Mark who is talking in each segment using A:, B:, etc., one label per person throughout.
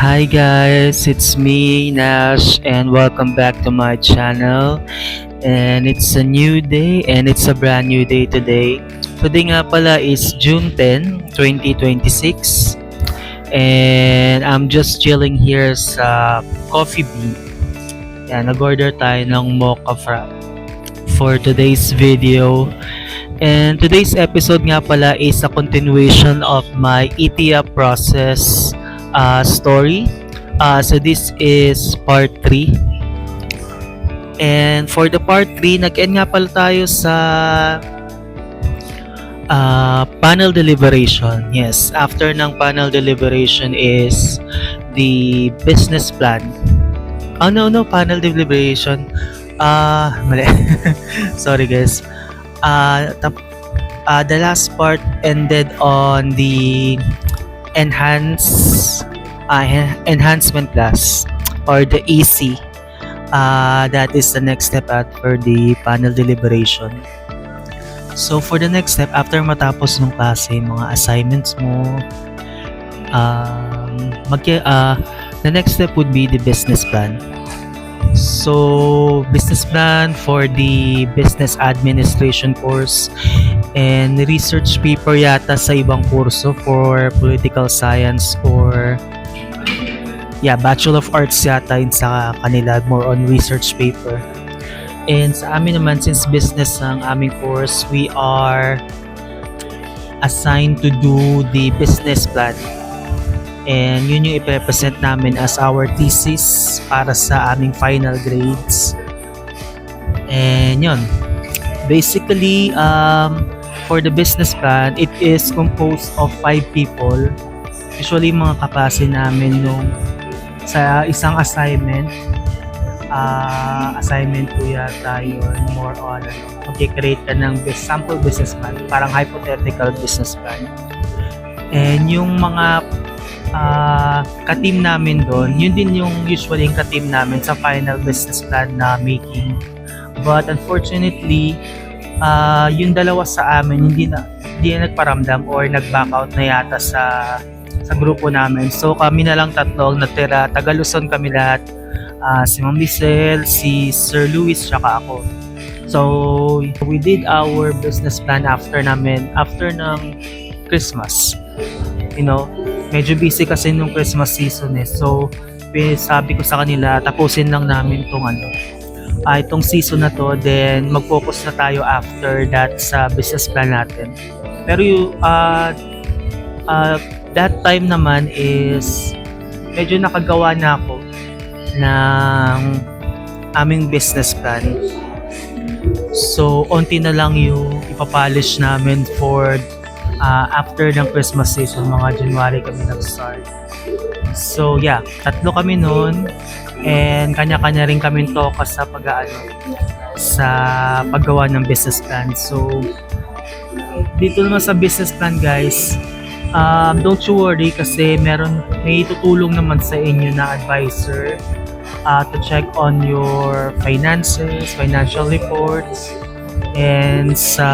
A: Hi guys, it's me Nash and welcome back to my channel. And it's a new day and it's a brand new day today. Today nga pala is June 10, 2026 and I'm just chilling here sa Coffee Bean. Yan, nag-order tayo ng mocha frap for today's video. And today's episode nga pala is a continuation of my ETIA process story. So this is part 3. And for the part 3, nag-end nga pala tayo sa panel deliberation. Yes, after ng panel deliberation is the business plan. Oh no, panel deliberation. Mali. Sorry guys. The last part ended on the enhancement class or the EC. That is the next step for the panel deliberation. So for the next step, after matapos ng klase, mga assignments mo, the next step would be the business plan. So business plan for the business administration course and research paper yata sa ibang kurso for political science or Bachelor of Arts yata yun sa kanila, more on research paper. And sa amin naman, since business ang aming course, we are assigned to do the business plan. And yun yung i-represent namin as our thesis para sa aming final grades. And yun. Basically, for the business plan, it is composed of 5 people. Usually, mga kaklase namin nung sa isang assignment, assignment ko yata yun, more on mag-create ka ng sample business plan, parang hypothetical business plan. And yung mga ka-team namin doon, yun din yung usually yung ka-team namin sa final business plan na making. But unfortunately, yung dalawa sa amin hindi na nagparamdam or nag-back out na yata sa grupo namin. So kami na lang tatlo ang natira, taga Luzon kami lahat. Si Ma'am Lizelle, si Sir Luis, tsaka ako. So we did our business plan after ng Christmas. Medyo busy kasi nung Christmas season eh. So, sabi ko sa kanila, tapusin lang namin itong season na to, then mag-focus na tayo after that sa business plan natin. Pero that time naman is medyo nakagawa na ako ng aming business plan. So, onti na lang yung ipapolish namin for after ng Christmas season, mga January kami nag-start. So tatlo kami noon and kanya-kanya rin kami tokas sa paggawa ng business plan. So dito naman sa business plan guys, don't you worry kasi may tutulong naman sa inyo na advisor to check on your finances, financial reports, and sa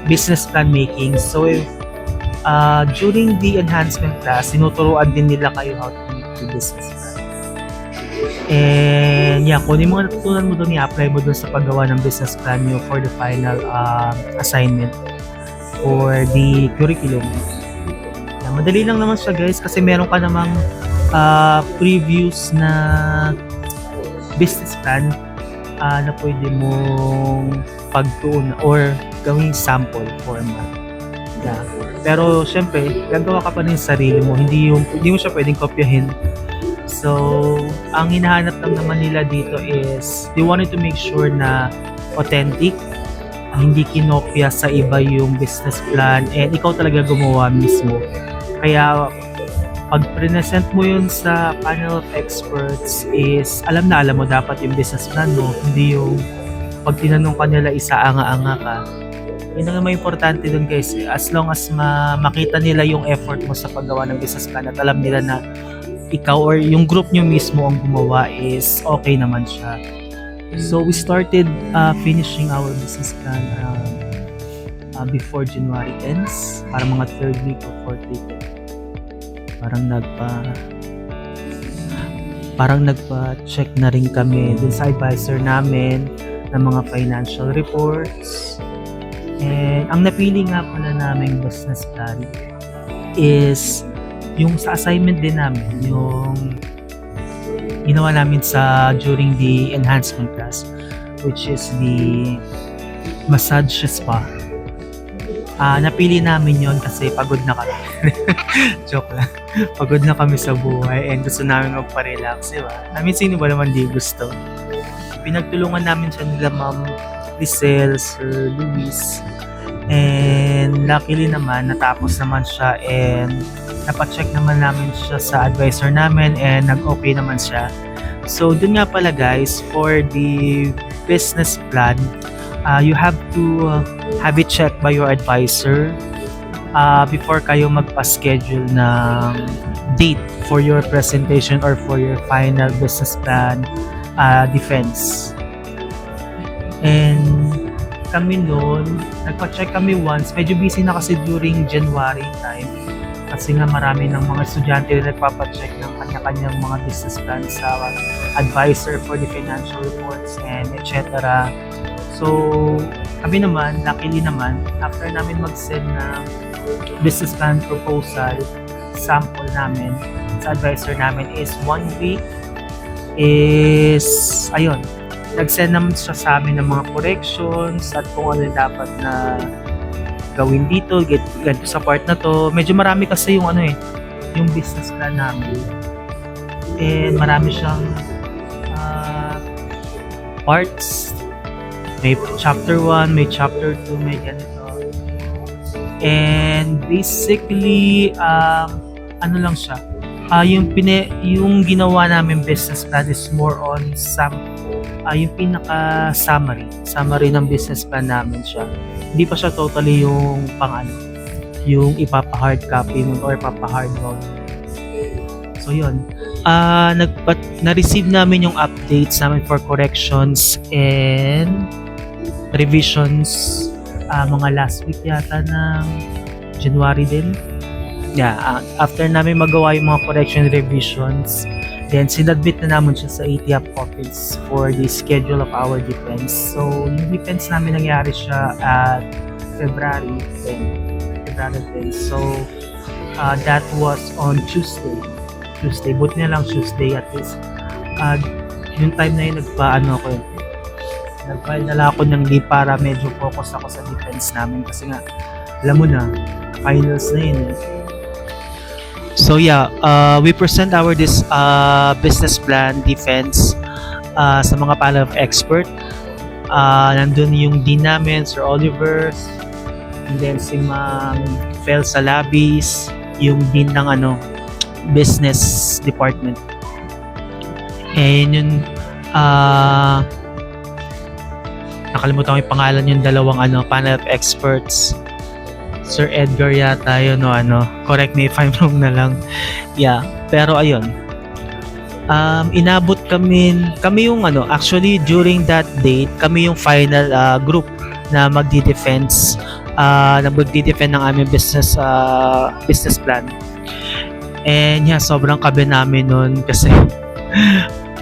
A: business plan making. So during the enhancement class, tinuturuan din nila kayo how to make the business plan. And kung yung mga natutunan mo doon, i-apply mo doon sa paggawa ng business plan nyo for the final assignment for the curriculum. Madali lang naman siya guys kasi meron ka namang previews na business plan na pwede mong pagtuon or gawing sample format. Pero syempre, gagawa ka pa rin sa sarili mo. Hindi mo siya pwedeng kopyahin. So, ang hinahanap lang naman nila dito is they wanted to make sure na authentic, hindi kinopya sa iba yung business plan and ikaw talaga gumawa mismo. Kaya pag present mo yun sa panel of experts is alam mo dapat yung business plan mo, hindi yung pag tinanong ka nila isa-anga-anga ka. Yun ang may importante dun guys, as long as makita nila yung effort mo sa paggawa ng business plan at alam nila na ikaw or yung group nyo mismo ang gumawa is okay naman siya. So we started finishing our business plan before January ends, para mga 3rd week or 4th week. Parang parang nagpa-check na rin kami dun sa advisor namin ng mga financial reports. And ang napili nga pala naming business plan is yung sa assignment din namin, yung ginawa namin during the enhancement class, which is the massage spa. Napili namin yon kasi pagod na kami. Joke lang. Pagod na kami sa buhay and gusto namin magpa-relax, diba? Sino ba naman di gusto? Pinagtulungan namin siya nila Ma'am Lizelle, Sir Luis. And luckily naman, natapos naman siya and napacheck naman namin siya sa advisor namin and nag-okay naman siya. So, dun nga pala guys, for the business plan, you have to have it checked by your advisor before kayo magpa-schedule ng date for your presentation or for your final business plan defense. And kami noon, nagpa-check kami once. Medyo busy na kasi during January time. Kasi nga marami ng mga estudyante na nagpapacheck ng kanya-kanyang mga business plans sa advisor for the financial reports and etc. So, kami naman, luckily naman, after namin mag-send ng business plan proposal, sample namin sa advisor namin is 1 week is, ayun, nag-send naman siya sa amin ng mga corrections at kung ano dapat na gawin dito, ganito sa part na to. Medyo marami kasi yung yung business plan namin. And marami siyang parts. May chapter 1, may chapter 2, may ganito. And basically, ano lang siya. Yung ginawa namin business plan is more on yung pinaka-summary ng business plan namin siya. Hindi pa siya totally yung yung ipapa-hard copy mo or ipapa-hard mode. So yun, na-receive namin yung updates namin for corrections and revisions mga last week yata ng January din. Yeah, after namin magawa yung mga correction revisions, then sinadmit na namin siya sa ATF office for the schedule of our defense. So, yung defense namin nangyari siya at February 10. So, that was on Tuesday. Buti na lang Tuesday at least. Yung time na yun, nag-file na lang ako ng leave para medyo focus ako sa defense namin kasi nga, alam mo na, finals na yun. So yeah, we present our business plan defense sa mga panel of expert. Nandun yung dean namin, Sir Oliver, and then si Ma'am Fel Salabis, yung dean ng business department. And yun, nakalimutan ko yung pangalan yung dalawang panel of experts. Sir Edgar yata yun correct me if I'm wrong na lang. Yeah, pero ayun. Inabot kami yung actually during that date, kami yung final group na magdi-defense ng aming business plan. And yeah, sobrang kabe namin nun kasi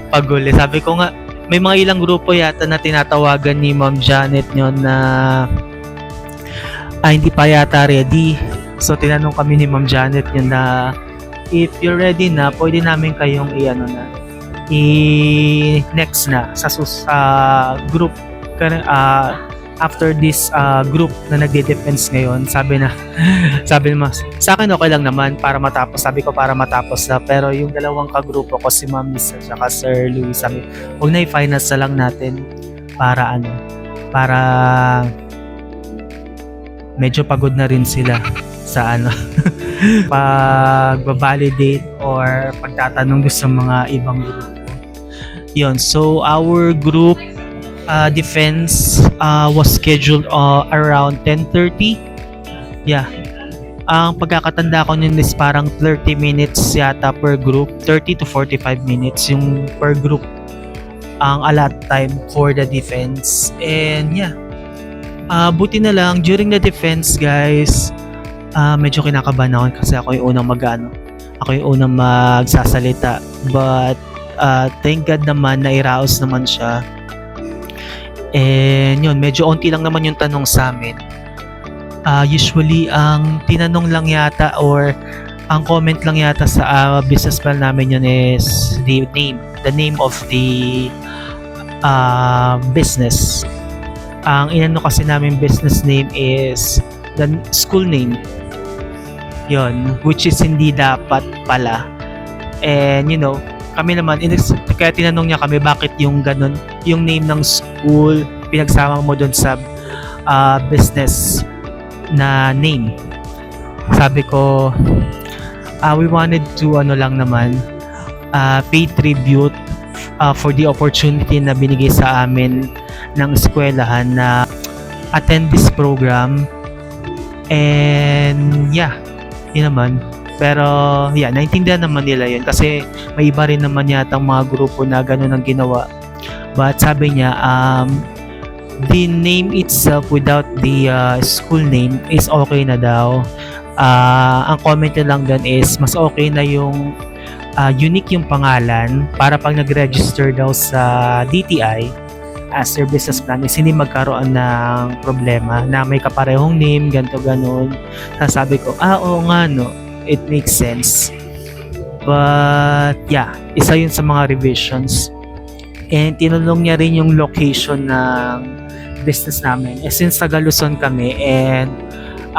A: paguli. Sabi ko nga, may mga ilang grupo yata na tinatawagan ni Ma'am Janet nyo na hindi pa yata ready. So, tinanong kami ni Ma'am Janet yun na if you're ready na, pwede namin kayong next na sa group. After this group na nagde-defense ngayon, sabi mo, sa akin okay lang naman para matapos. Sabi ko para matapos na. Pero yung dalawang kagrupo ko, si Ma'am Lisa at Sir Luis, sabi, huwag na i-finance na lang natin para medyo pagod na rin sila sa pag-validate or pagtatanong sa mga ibang grupo. Yun, so our group defense was scheduled around 10:30. Yeah. Ang pagkakatanda ko nun is parang 30 minutes yata per group, 30 to 45 minutes yung per group ang allot time for the defense. And yeah, buti na lang during the defense guys, medyo kinakabahan ako kasi ako yung unang magsasalita, but Thank God naman na iraos naman siya. And yun, medyo onti lang naman yung tanong sa amin. Usually, ang tinanong lang yata or ang comment lang yata sa business plan namin yun is the name of the business. Ang inano kasi namin business name is the school name. Yon, which is hindi dapat pala. And kami naman, kaya tinanong niya kami bakit yung ganun, yung name ng school, pinagsama mo doon sa business na name. Sabi ko, we wanted to lang naman, pay tribute for the opportunity na binigay sa amin ng eskwelahan na attend this program. And yeah, yun naman. Pero yeah, naintindihan naman nila yun kasi may iba rin naman yata mga grupo na gano'n ang ginawa. But sabi niya, the name itself without the school name is okay na daw. Ang comment niya lang dun is mas okay na yung unique yung pangalan para pag nag-register daw sa DTI as their business plan is hindi magkaroon ng problema na may kaparehong name, ganto ganon. Sabi ko, oo nga no, it makes sense. But yeah, isa yun sa mga revisions. And tinanong niya rin yung location ng business namin. Since taga Luzon kami and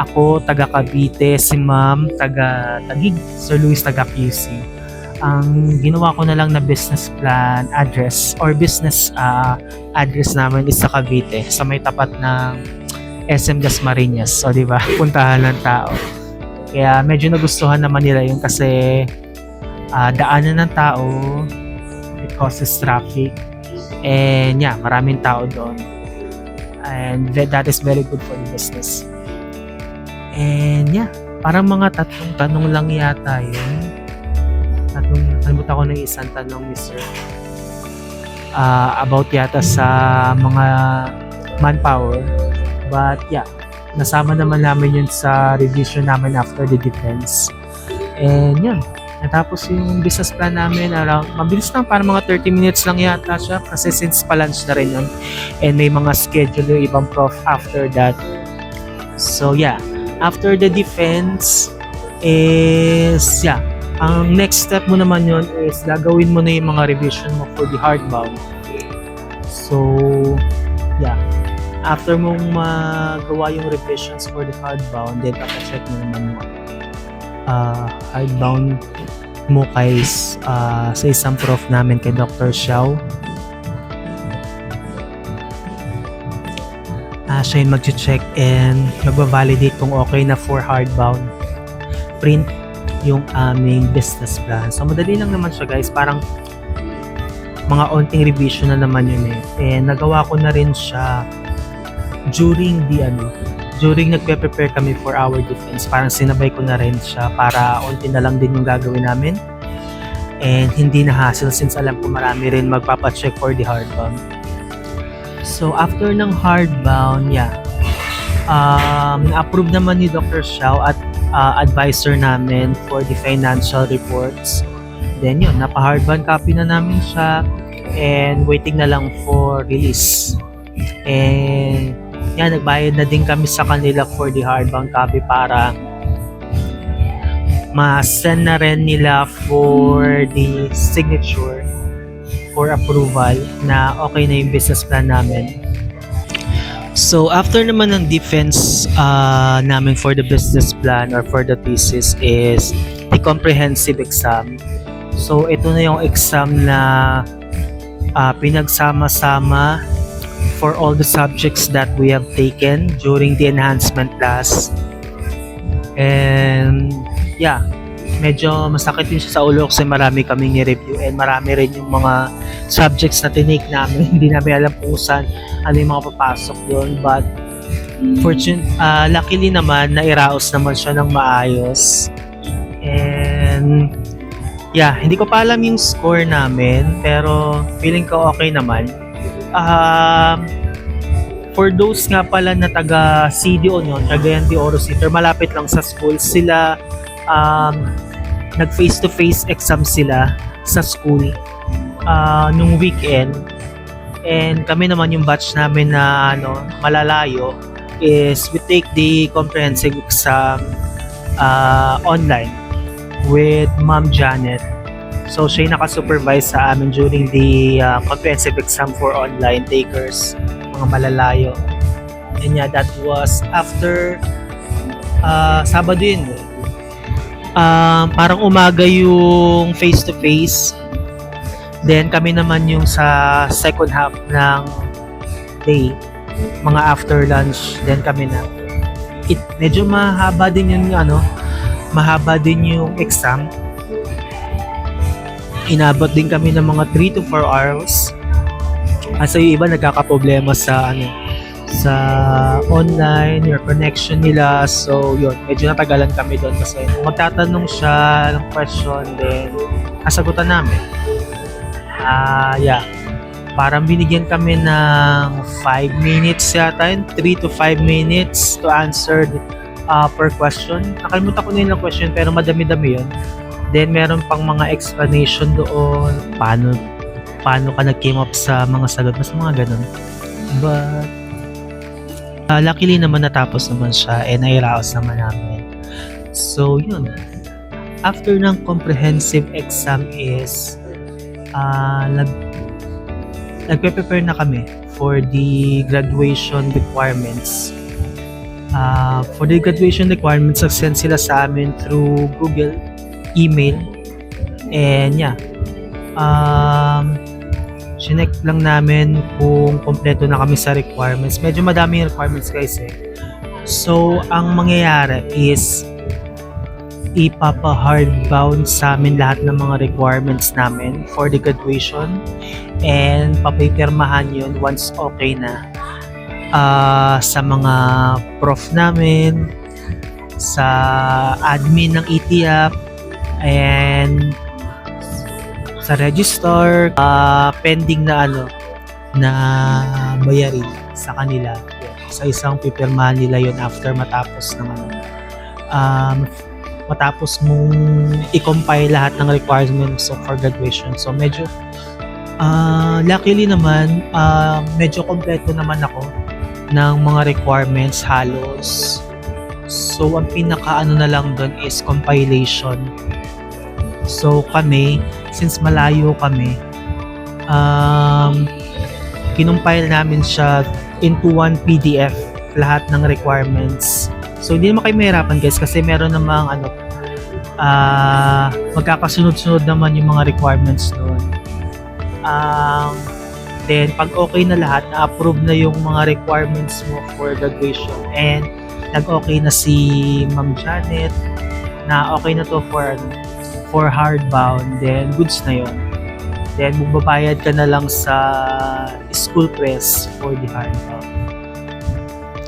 A: ako taga Cavite, si ma'am taga Taguig, Sir Luis taga QC. Ang ginawa ko na lang na business plan address or business address namin is sa Cavite, sa may tapat ng SM Dasmariñas. So, di ba? Puntahan ng tao. Kaya medyo nagustuhan naman nila yun kasi daanan ng tao, it causes traffic, and yeah, maraming tao doon. And that is very good for the business. And yeah, parang mga tatlong tanong lang yata yun. Nalimutan ko ng isang tanong ni Sir. About yata sa mga manpower. But yeah, nasama naman namin yun sa revision namin after the defense. And yun, natapos yung business plan namin around, mabilis lang, parang mga 30 minutes lang yata siya kasi since pa-lunch na rin yun. And may mga schedule yung ibang prof after that. So yeah, after the defense is, yeah, ang next step mo naman yun is gagawin mo na yung mga revision mo for the hardbound. So, yeah. After mong magawa yung revisions for the hardbound, then check mo naman yung hardbound mo kay sa isang prof namin kay Dr. Xiao. Siya yung mag-check and magbabalidate kung okay na for hardbound print yung aming business plan. So, madali lang naman siya guys. Parang mga onting revision na naman yun eh. And nagawa ko na rin siya during nagpe-prepare kami for our defense. Parang sinabay ko na rin siya para onti na lang din yung gagawin namin. And hindi na hassle since alam ko marami rin magpapacheck for the hardbound. So, after ng hardbound, yeah. Na-approve naman ni Dr. Xiao at advisor namin for the financial reports. Then yun, napa-hardbound copy na namin siya and waiting na lang for release. And yan, nagbayad na din kami sa kanila for the hardbound copy para ma-send na rin nila for the signature for approval na okay na yung business plan namin. So, after naman ng defense namin for the business plan or for the thesis is the comprehensive exam. So, ito na yung exam na pinagsama-sama for all the subjects that we have taken during the enhancement class. And, yeah, medyo masakit din siya sa ulo kasi marami kaming i-review and marami rin yung mga subjects na tinake namin. Hindi namin alam kung saan ano yung mga papasok doon, but luckily naman nairaos naman siya ng maayos. And yeah, hindi ko pa alam yung score namin pero feeling ko okay naman. For those nga pala na taga CDO nyo, Cagayan de Oro City, malapit lang sa school sila, nag face to face exam sila sa school. nung weekend. And kami naman yung batch namin na malalayo is we take the comprehensive exam online with Ma'am Janet. So siya yung naka-supervise sa amin during the comprehensive exam for online takers, mga malalayo. And yeah, that was after Sabado yun. Parang umaga yung face-to-face. Then kami naman yung sa second half ng day, mga after lunch, then kami na. Medyo mahaba din yung mahaba din yung exam. Inabot din kami ng mga 3 to 4 hours. Kasi yung iba nagkakaproblema sa sa online, your connection nila. So yun, medyo natagalan kami doon kasi magtatanong siya ng question, then kasagutan namin. Yeah. Parang binigyan kami ng 5 minutes yata, 3 to 5 minutes to answer per question. Nakalimutan ko na yung question pero madami-dami yun. Then meron pang mga explanation doon, paano ka nag-came up sa mga sagot, mas mga ganun. But luckily naman natapos naman siya and nairaos naman namin. So yun. After ng comprehensive exam is nagpe-prepare na kami for the graduation requirements. For the graduation requirements, nag-send sila sa amin through Google, email, and yeah. Sinek lang namin kung kompleto na kami sa requirements. Medyo madami yung requirements guys eh. So, ang mangyayari is ipapa-hardbound sa amin lahat ng mga requirements namin for the graduation and papipirmahan yun once okay na sa mga prof namin, sa admin ng ETIAP, and sa register, pending na na bayarin sa kanila. Sa isang pipirmahan nila yun after matapos ng matapos mong i-compile lahat ng requirements for graduation. So medyo luckily naman medyo kompleto naman ako ng mga requirements halos. So ang pinaka na lang doon is compilation. So kami, since malayo kami, kinumpile namin siya into one PDF lahat ng requirements. So hindi naman kayo mahirapan guys kasi meron namang magkakasunod-sunod naman yung mga requirements doon. Then pag okay na lahat, na-approve na yung mga requirements mo for graduation and nag-okay na si Ma'am Janet na okay na to for hardbound, then goods na yon. Then magbabayad ka na lang sa school press for the hardbound.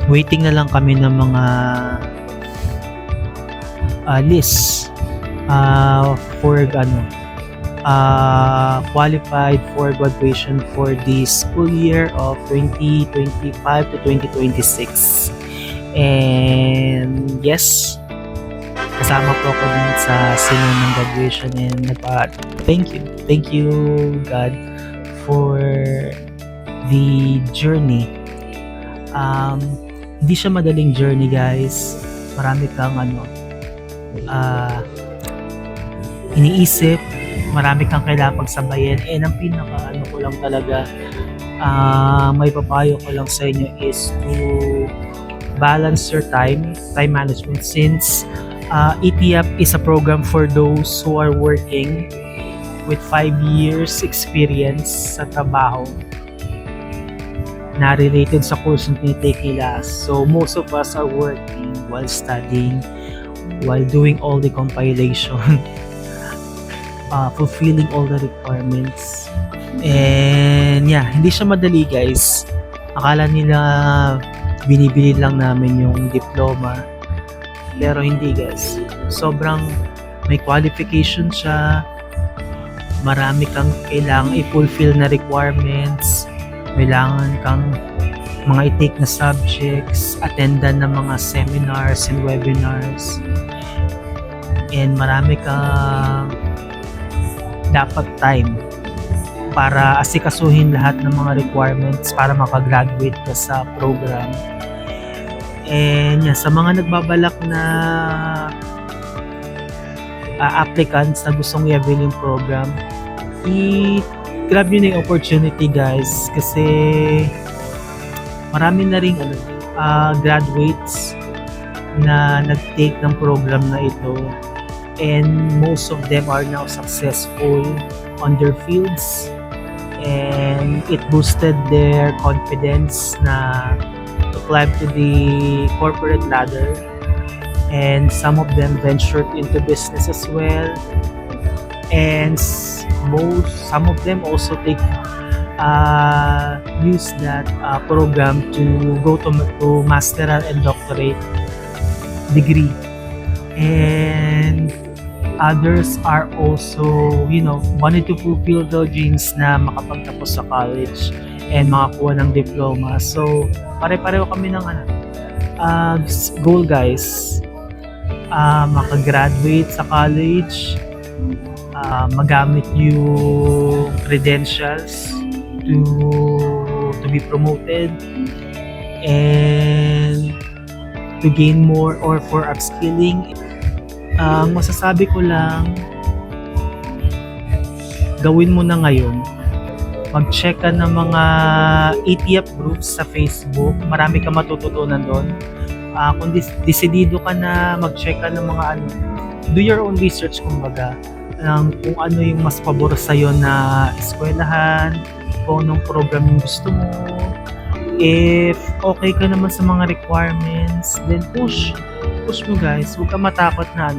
A: Waiting na lang kami ng mga list for qualified for graduation for the school year of 2025 to 2026. And yes, kasama po ako din sa singing ng graduation and thank you God for the journey. Hindi siya madaling journey guys. Marami kang iniisip, marami kang kailangan pagsabayin, and ang pinaka ko lang talaga may papayo ko lang sa inyo is to balance your time management, since ETIAP is a program for those who are working with 5 years experience sa trabaho na related sa course na tinitake nila. So most of us are working while studying, while doing all the compilation, fulfilling all the requirements. And yeah, hindi siya madali guys. Akala nila binibili lang namin yung diploma, pero hindi guys. Sobrang may qualification siya. Marami kang kailangang i-fulfill na requirements. Kailangan kang mga i-take na subjects, attendan ng mga seminars and webinars, and marami kang dapat time para asikasuhin lahat ng mga requirements para makagraduate ka sa program. And yeah, sa mga nagbabalak na applicants na gustong i-avail yung program, i-grab nyo na yung opportunity guys, kasi marami na ring graduates na nag-take ng program na ito, and most of them are now successful on their fields, and it boosted their confidence na to climb to the corporate ladder, and some of them ventured into business as well, and some of them also use that program to go to masteral and doctorate degree, and others are also wanted to fulfill their dreams na makapagtapos sa college and makakuha ng diploma. So pare-pareho kami ng goal guys, makagraduate sa college, magamit yung credentials to be promoted, and to gain more or for upskilling. Ang masasabi ko lang, gawin mo na ngayon. Mag-check ka ng mga ETF groups sa Facebook. Marami ka matututunan doon. Kung desidido ka na mag-check ka ng mga do your own research kumbaga, kung ano yung mas pabor sa'yo na eskwelahan, kung anong program yung gusto mo. If okay ka naman sa mga requirements, then push mo guys. Huwag ka matakot na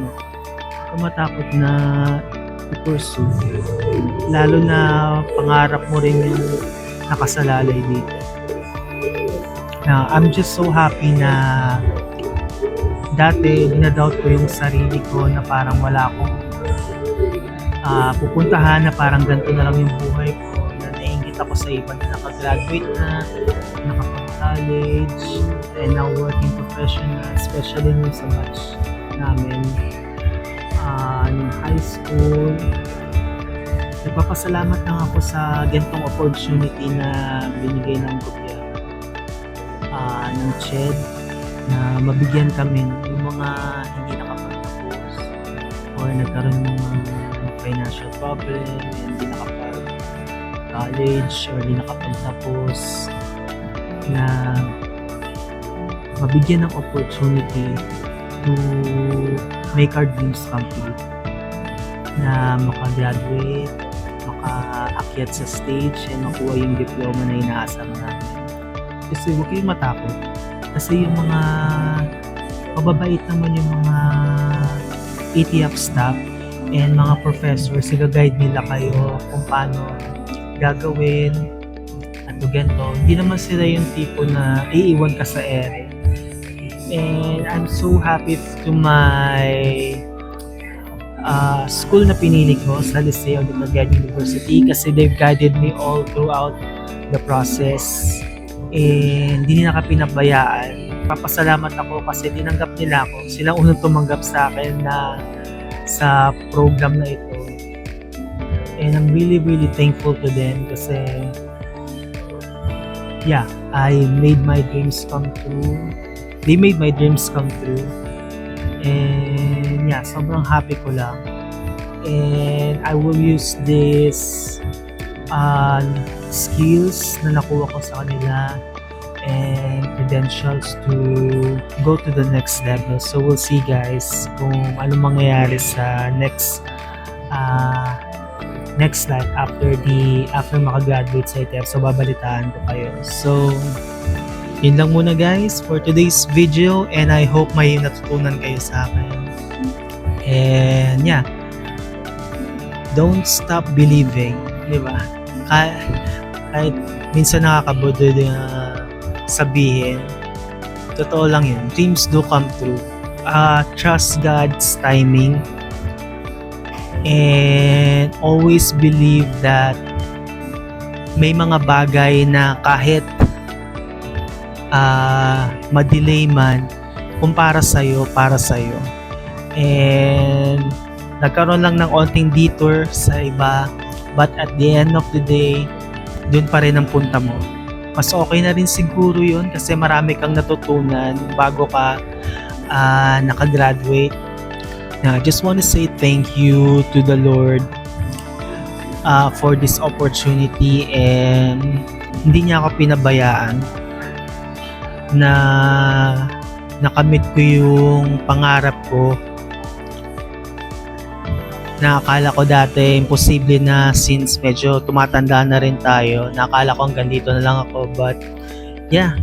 A: i-pursue. Lalo na pangarap mo rin yung nakasalalay dito. Now, I'm just so happy na dati dinadoubt ko yung sarili ko na parang wala akong pupuntahan, na parang ganito na lang yung buhay ko, na naiingit ako sa iba na nakagraduate na, nakapag-college, and now working professional, especially nung sa batch namin nung high school. Nagpapasalamat lang ako sa ganitong opportunity na binigay ng gobyerno, ng CHED, na mabigyan kami yung mga hindi nakapagtapos or nagkaroon ng financial problem, hindi nakapag-college or hindi nakapagtapos, na mabigyan ng opportunity to make our dreams come true, na makagraduate, makaakyat sa stage, and makuha yung diploma na inaasam namin. Kasi huwag kayong matakot, kasi yung mga mababait naman yung mga ETF staff and mga professors, sila-guide nila kayo kung paano gagawin at ganito. Hindi naman sila yung tipo na iiwan ka sa ere. And I'm so happy to my school na pinili ko, sa Liceo de Magdalena University, kasi they've guided me all throughout the process, and hindi nila ka pinabayaan. Papasalamat ako kasi tinanggap nila ako. Sila unang tumanggap sa akin na sa program na ito, and I'm really thankful to them, kasi yeah, I made my dreams come true. They made my dreams come true, and yeah, sobrang happy ko lang. And I will use this skills na nakuha ko sa kanila and credentials to go to the next level. So we'll see guys kung ano mangyayari sa next life after makagraduate sa ITF. So babalitaan ko kayo. So yun lang muna guys for today's video, and I hope may natutunan kayo sa akin. And yeah, don't stop believing, di ba? Kahit minsan nakakabudo na sabihin, totoo lang yun. Dreams do come true. Trust God's timing, and always believe that may mga bagay na kahit ma-delay man, kung para sa'yo. And nagkaroon lang ng onting detour sa iba, but at the end of the day, dun pa rin ang punta mo. Mas okay na rin siguro yun kasi marami kang natutunan bago ka nakagraduate. Now, I just want to say thank you to the Lord for this opportunity, and hindi niya ako pinabayaan na nakamit ko yung pangarap ko na akala ko dati imposible na, since medyo tumatanda na rin tayo. Nakala ko hanggang dito na lang ako, but yeah,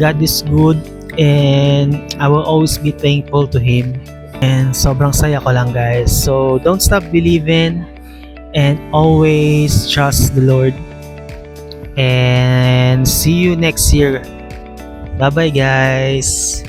A: God is good and I will always be thankful to Him. And sobrang saya ko lang, guys. So don't stop believing and always trust the Lord. And see you next year. Bye bye, guys.